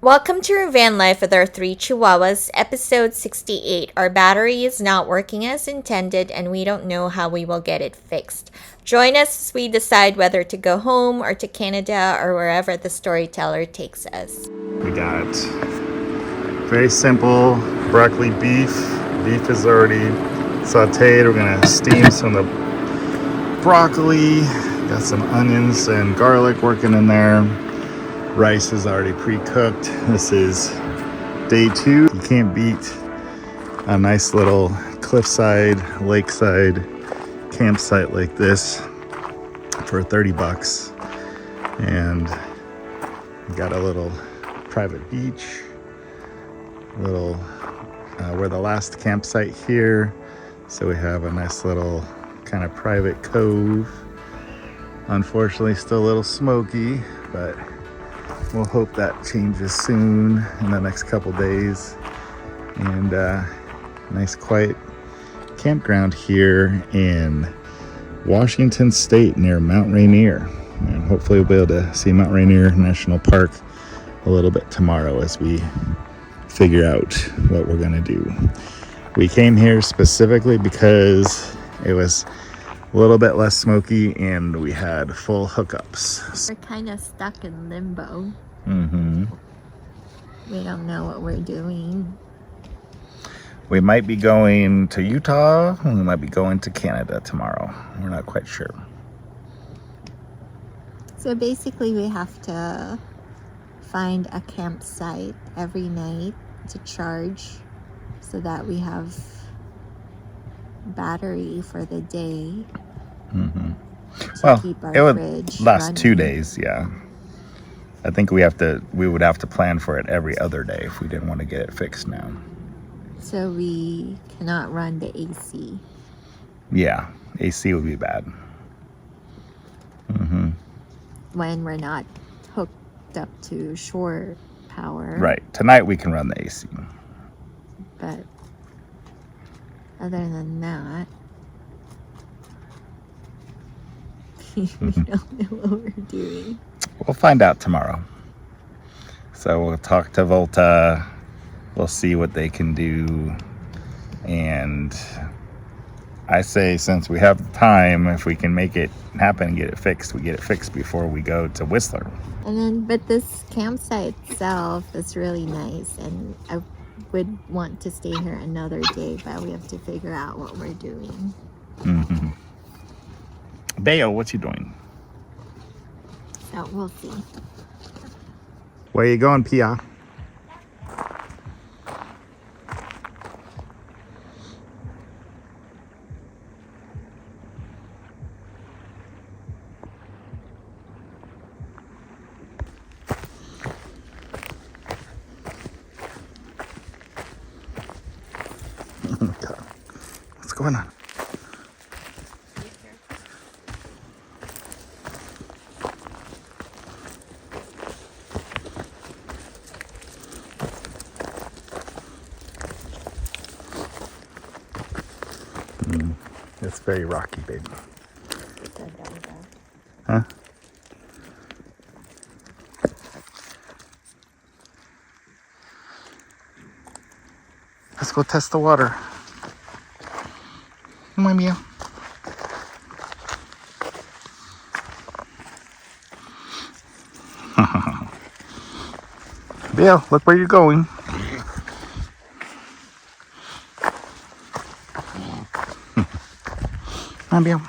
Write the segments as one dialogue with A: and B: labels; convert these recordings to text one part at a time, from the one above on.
A: Welcome to our van life with our 3 chihuahuas, episode 68. Our battery is not working as intended and we don't know how we will get it fixed. Join us as we decide whether to go home or to Canada or wherever the storyteller takes us.
B: We got very simple broccoli beef. Beef is already sauteed. We're gonna steam some of the broccoli. Got some onions and garlic working in there. Rice is already pre-cooked. This is day 2. You can't beat a nice little cliffside, lakeside campsite like this for $30. And we got a little private beach, we're the last campsite here, so we have a nice little kind of private cove. Unfortunately still a little smoky, but we'll hope that changes soon in the next couple days. And nice quiet campground here in Washington State near Mount Rainier, and hopefully we'll be able to see Mount Rainier National Park a little bit tomorrow as we figure out what we're gonna do. We came here specifically because it was a little bit less smoky and we had full hookups.
A: We're kind of stuck in limbo. We don't know what we're doing.
B: We might be going to Utah and we might be going to Canada tomorrow. We're not quite sure.
A: So basically we have to find a campsite every night to charge so that we have battery for the day.
B: Well,
A: keep our
B: it would
A: fridge
B: last
A: running.
B: 2 days, yeah. I think we would have to plan for it every other day if we didn't want to get it fixed now.
A: So we cannot run the AC.
B: Yeah, AC would be bad.
A: When we're not hooked up to shore power.
B: Right, tonight we can run the AC.
A: But other than that, we don't know what we're doing.
B: We'll find out tomorrow. So we'll talk to Volta. We'll see what they can do. And I say, since we have time, if we can make it happen and get it fixed, we get it fixed before we go to Whistler.
A: But this campsite itself is really nice, and I would want to stay here another day, but we have to figure out what we're doing.
B: Bayo, what you doing?
A: So we'll see.
B: Where you going, Pia? What's going on? It's very rocky, baby. Huh? Let's go test the water. Come on, Mia. Bill, look where you're going. Come on, Bill.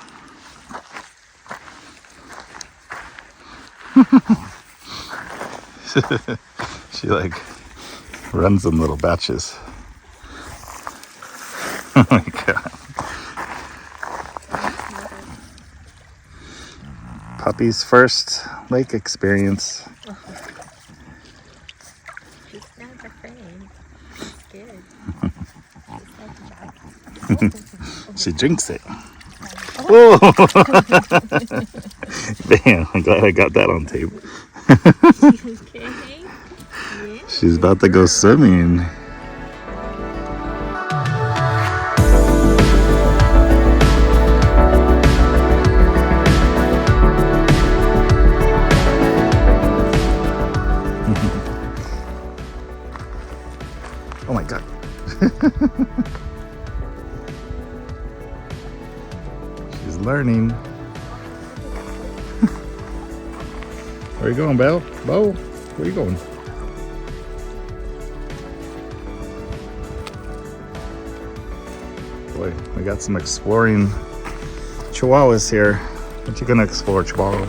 B: She like runs in little batches. Oh my god. Puppy's first lake experience.
A: She's not afraid. She's good.
B: She drinks it. Oh! Damn, I'm glad I got that on tape.
A: Okay. Yeah.
B: She's about to go swimming. Oh my God. She's learning. Where are you going, Belle? Bo, where are you going? Boy, we got some exploring chihuahuas here. What you gonna explore, Chihuahua?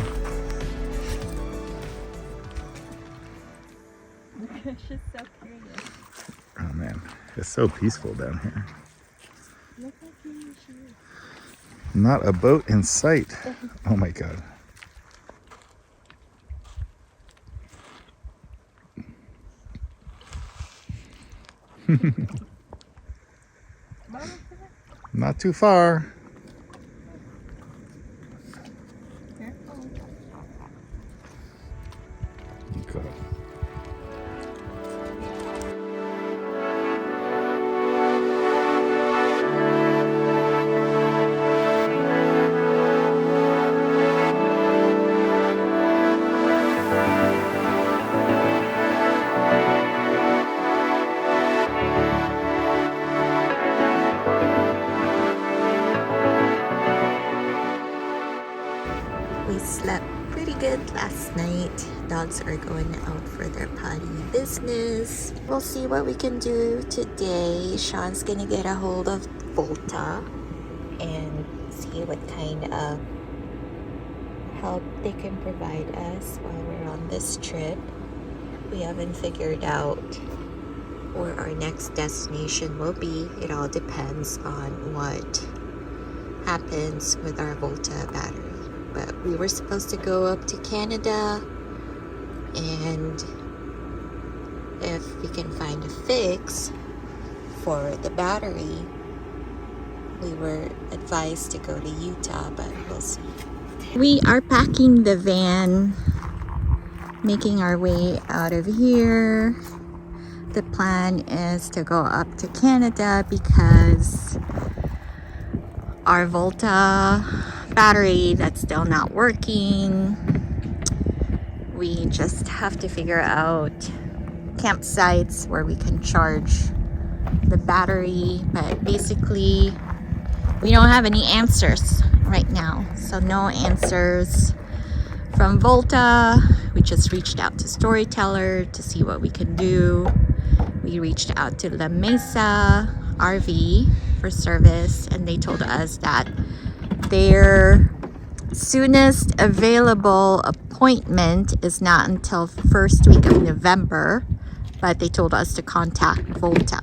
A: She's so curious.
B: Oh man, it's so peaceful down here.
A: Look how cute she is.
B: Not a boat in sight. Oh my God. Not too far. Okay.
A: We slept pretty good last night. Dogs are going out for their potty business. We'll see what we can do today. Sean's gonna get a hold of Volta and see what kind of help they can provide us while we're on this trip. We haven't figured out where our next destination will be. It all depends on what happens with our Volta battery. But we were supposed to go up to Canada, and if we can find a fix for the battery, we were advised to go to Utah, but we'll see. We are packing the van, making our way out of here. The plan is to go up to Canada because our Volta battery that's still not working. We just have to figure out campsites where we can charge the battery, but basically we don't have any answers right now. So no answers from Volta. We just reached out to Storyteller to see what we can do. We reached out to La Mesa RV for service, and they told us that their soonest available appointment is not until first week of November, but they told us to contact Volta.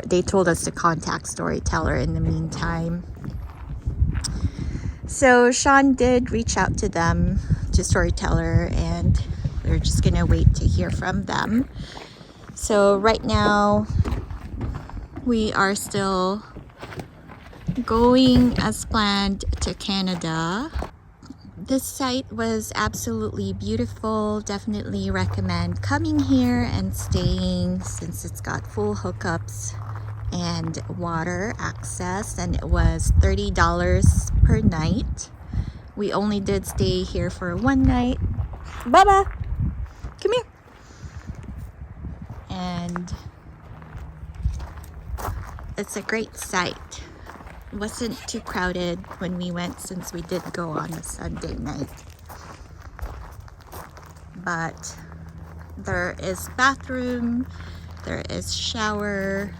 A: They told us to contact Storyteller in the meantime. So Sean did reach out to them, to Storyteller, and we're just gonna wait to hear from them. So right now we are still going as planned to Canada. This site was absolutely beautiful. Definitely recommend coming here and staying since it's got full hookups and water access, and it was $30 per night. We only did stay here for one night. Baba, come here. And it's a great site. It wasn't too crowded when we went, since we did go on a Sunday night. But there is bathroom, there is shower,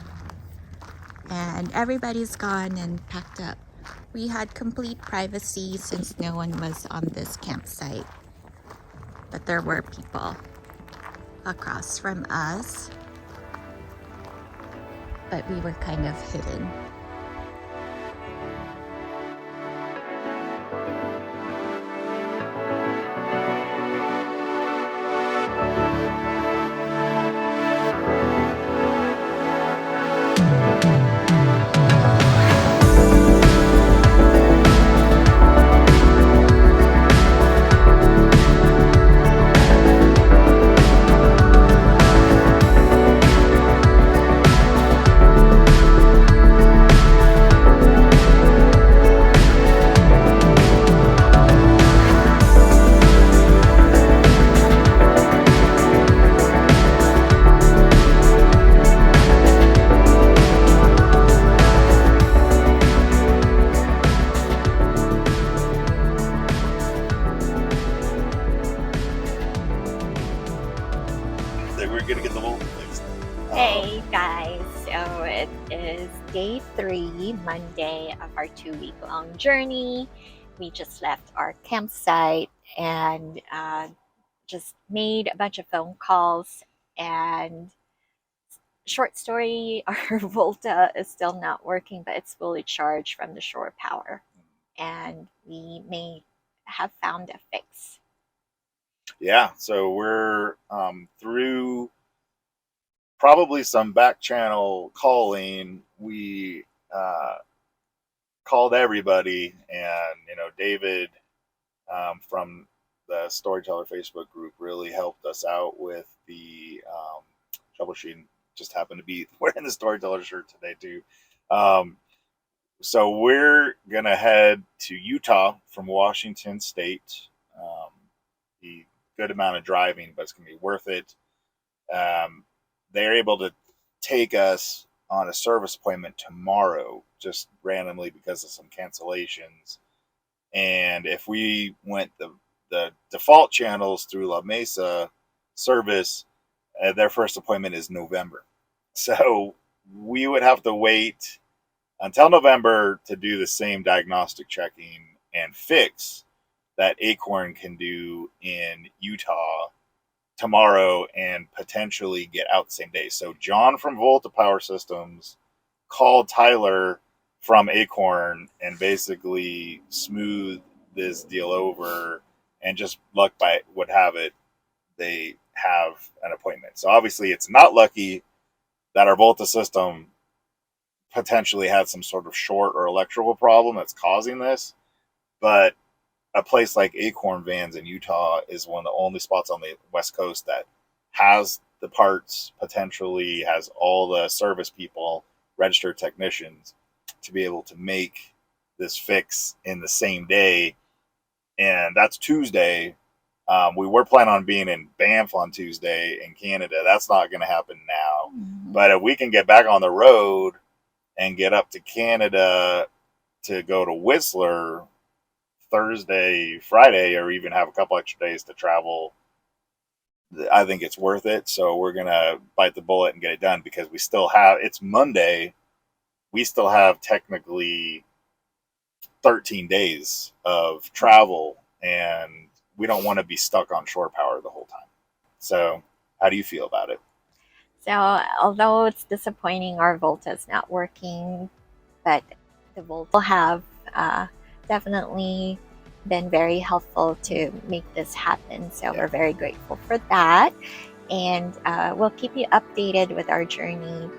A: and everybody's gone and packed up. We had complete privacy since no one was on this campsite, but there were people across from us, but we were kind of hidden.
B: We're gonna get the Volta fixed.
A: Hey guys, so it is day 3, Monday of our 2-week-long journey. We just left our campsite and just made a bunch of phone calls. And short story, our Volta is still not working, but it's fully charged from the shore power. And we may have found a fix.
B: Yeah, so we're through probably some back channel calling. We called everybody, and David from the Storyteller Facebook group really helped us out with the troubleshooting. Just happened to be wearing the Storyteller shirt today too. So we're gonna head to Utah from Washington State. The good amount of driving, but it's gonna be worth it. They're able to take us on a service appointment tomorrow, just randomly because of some cancellations. And if we went the default channels through La Mesa service, their first appointment is November. So we would have to wait until November to do the same diagnostic checking and fix that Acorn can do in Utah tomorrow and potentially get out the same day. So John from Volta Power Systems called Tyler from Acorn and basically smoothed this deal over, and just luck by would have it, they have an appointment. So obviously it's not lucky that our Volta system potentially had some sort of short or electrical problem that's causing this, but a place like Acorn Vans in Utah is one of the only spots on the West Coast that has the parts, potentially has all the service people, registered technicians to be able to make this fix in the same day. And that's Tuesday. We were planning on being in Banff on Tuesday in Canada. That's not going to happen now. Mm-hmm. But if we can get back on the road and get up to Canada to go to Whistler Thursday, Friday, or even have a couple extra days to travel, I think it's worth it. So we're going to bite the bullet and get it done, because we still have, it's Monday. We still have technically 13 days of travel, and we don't want to be stuck on shore power the whole time. So how do you feel about it?
A: So although it's disappointing our Volta is not working, but the Volta will have definitely been very helpful to make this happen. So we're very grateful for that. And we'll keep you updated with our journey